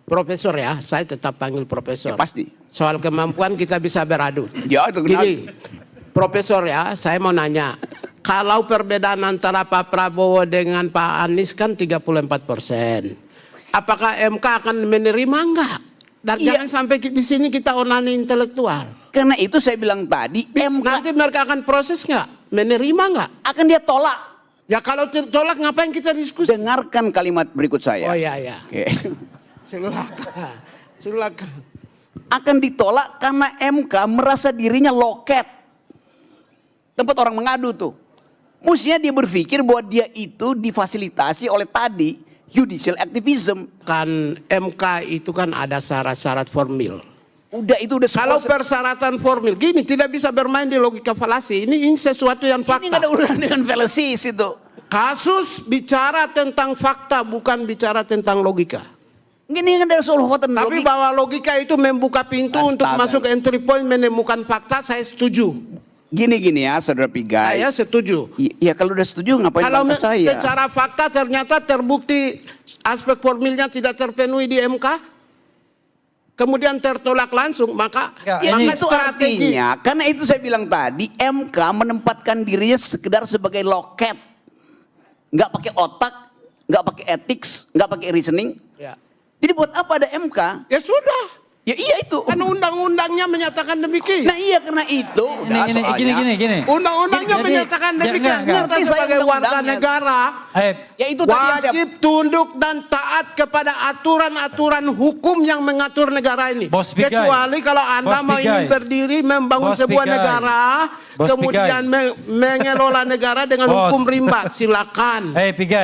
Profesor ya, saya tetap panggil profesor. Ya, pasti. Soal kemampuan kita bisa beradu. Ya, itu Gini, Profesor ya, saya mau nanya. Kalau perbedaan antara Pak Prabowo dengan Pak Anies kan 34%. Apakah MK akan menerima enggak? Dan jangan sampai di sini kita onani intelektual. Karena itu saya bilang tadi, MK Nanti mereka akan proses enggak? Menerima enggak? akan dia tolak. Ya kalau tolak ngapain kita diskusi? Dengarkan kalimat berikut saya. Oh iya ya. Oke. Silakan. Silakan. Akan ditolak karena MK merasa dirinya loket. Tempat orang mengadu tuh. Mestinya dia berpikir bahwa dia itu difasilitasi oleh tadi judicial activism. Kan MK itu kan ada syarat-syarat formil. Udah itu udah Kalau persyaratan formil gini tidak bisa bermain di logika falasi. Ini sesuatu yang fakta. ini nggak ada urusan dengan fallacies itu. Kasus bicara tentang fakta bukan bicara tentang logika. Ini kan ada soal hotel. Tapi bahwa logika itu membuka pintu untuk masuk ke entry point menemukan fakta, saya setuju. Gini ya, saudara Pigai. Saya setuju. Ya kalau udah setuju ngapain Kalau bantah saya? secara fakta ternyata terbukti aspek formilnya tidak terpenuhi di MK, kemudian tertolak langsung, maka itu strategi. artinya, karena itu saya bilang tadi, MK menempatkan dirinya sekedar sebagai loket, nggak pakai otak, nggak pakai ethics, nggak pakai reasoning. Ya. Jadi buat apa ada MK? Ya sudah. Ya iya itu. Kan undang-undangnya menyatakan demikian. Nah iya karena itu. Gini. Undang-undangnya menyatakan demikian. Kita sebagai warga negara Ya itu wajib tunduk dan taat kepada aturan-aturan hukum yang mengatur negara ini. Kecuali kalau Anda mau ingin berdiri membangun sebuah negara, kemudian mengelola negara dengan hukum rimba, silakan.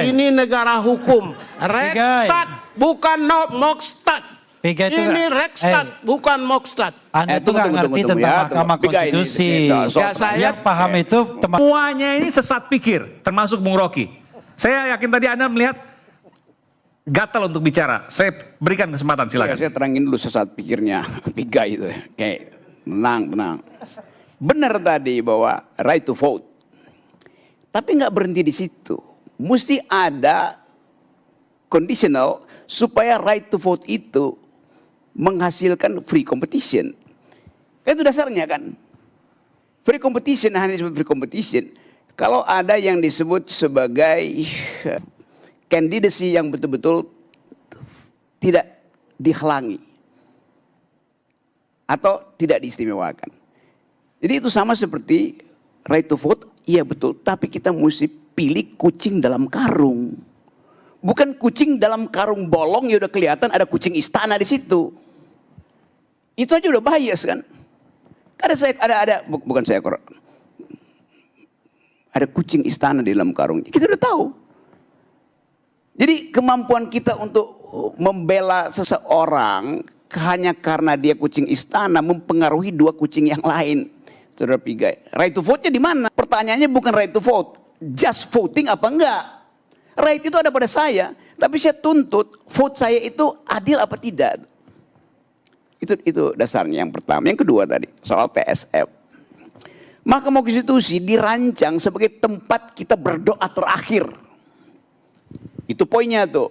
Ini negara hukum. Rekstad bukan Mokstat. Ini Rekstad bukan Mokstat. Anda tuh nggak ngerti tentang Mahkamah Konstitusi. Ya, saya paham itu. Semuanya ini sesat pikir, termasuk Bung Rocky. Saya yakin tadi Anda melihat gatal untuk bicara. Saya berikan kesempatan, silakan. Saya terangin dulu sesat pikirnya Pigai itu. Kayak tenang. Benar tadi bahwa right to vote. Tapi nggak berhenti di situ. Mesti ada conditional supaya right to vote itu menghasilkan free competition. Itu dasarnya kan. Free competition hanya disebut free competition kalau ada yang disebut sebagai candidacy yang betul-betul tidak dihalangi atau tidak diistimewakan. Jadi itu sama seperti right to vote, iya betul, tapi kita mesti pilih kucing dalam karung. Bukan kucing dalam karung bolong ya udah kelihatan ada kucing istana di situ. Itu aja udah bias kan. Ada kucing istana di dalam karung. Kita udah tahu. Jadi kemampuan kita untuk membela seseorang hanya karena dia kucing istana mempengaruhi dua kucing yang lain. Saudara Pigai, right to vote-nya di mana? Pertanyaannya bukan right to vote, just voting apa enggak? Right itu ada pada saya, tapi saya tuntut vote saya itu adil apa tidak. Itu dasarnya yang pertama. Yang kedua tadi soal TSF. Mahkamah Konstitusi dirancang sebagai tempat kita berdoa terakhir. Itu poinnya tuh.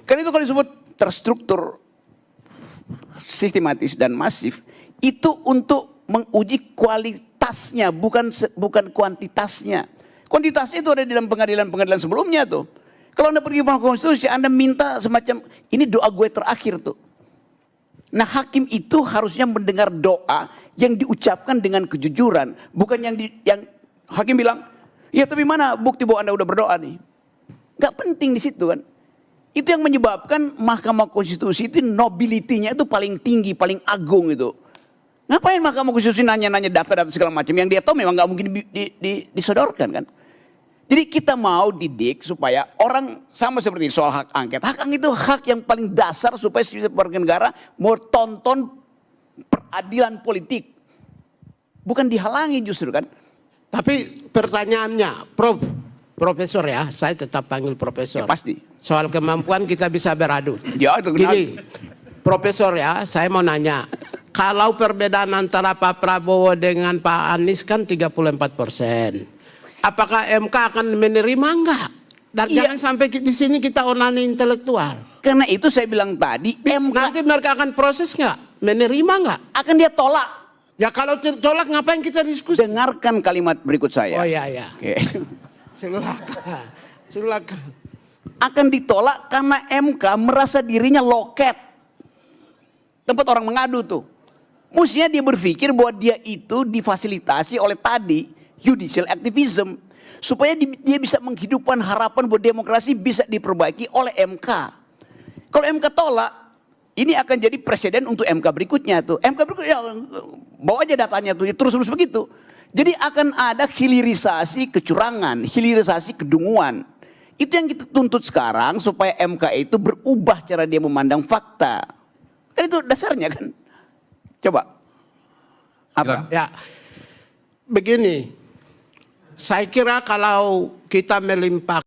Karena itu kalau disebut terstruktur, sistematis dan masif, itu untuk menguji kualitasnya bukan kuantitasnya. Kuantitasnya itu ada di dalam pengadilan sebelumnya tuh. Kalau Anda pergi ke Mahkamah Konstitusi, Anda minta semacam ini doa gue terakhir tuh. Nah hakim itu harusnya mendengar doa yang diucapkan dengan kejujuran, bukan yang hakim bilang, ya tapi mana bukti bahwa Anda udah berdoa nih? Gak penting di situ kan. Itu yang menyebabkan Mahkamah Konstitusi itu nobility-nya itu paling tinggi, paling agung itu. Ngapain Mahkamah Konstitusi nanya-nanya data-data segala macam yang dia tahu memang gak mungkin disodorkan kan. Jadi kita mau didik supaya orang sama seperti soal hak angket. Hak angket itu hak yang paling dasar supaya warga negara mau tonton peradilan politik. Bukan dihalangi justru kan. Tapi pertanyaannya, Profesor ya, saya tetap panggil Profesor. Ya, pasti. Soal kemampuan kita bisa beradu. Ya, itu gini, Profesor ya, saya mau nanya. Kalau perbedaan antara Pak Prabowo dengan Pak Anies kan 34%. Apakah MK akan menerima enggak? Dan jangan sampai di sini kita onani intelektual. Karena itu saya bilang tadi, MK Nanti mereka akan proses nggak? Menerima nggak? akan dia tolak. Ya kalau tolak ngapain kita diskusi? Dengarkan kalimat berikut saya. Oh iya. Oke. Silakan. Silakan. Akan ditolak karena MK merasa dirinya loket. Tempat orang mengadu tuh. Mestinya dia berpikir bahwa dia itu difasilitasi oleh tadi judicial activism. Supaya dia bisa menghidupkan harapan bahwa demokrasi bisa diperbaiki oleh MK. Kalau MK tolak, ini akan jadi presiden untuk MK berikutnya tuh. MK berikutnya, bawa aja datanya tuh, terus-terus begitu. Jadi akan ada hilirisasi kecurangan, hilirisasi kedunguan. Itu yang kita tuntut sekarang supaya MK itu berubah cara dia memandang fakta. Kan itu dasarnya kan. Coba. Apa? Ya. Begini. Saya kira kalau kita melimpahkan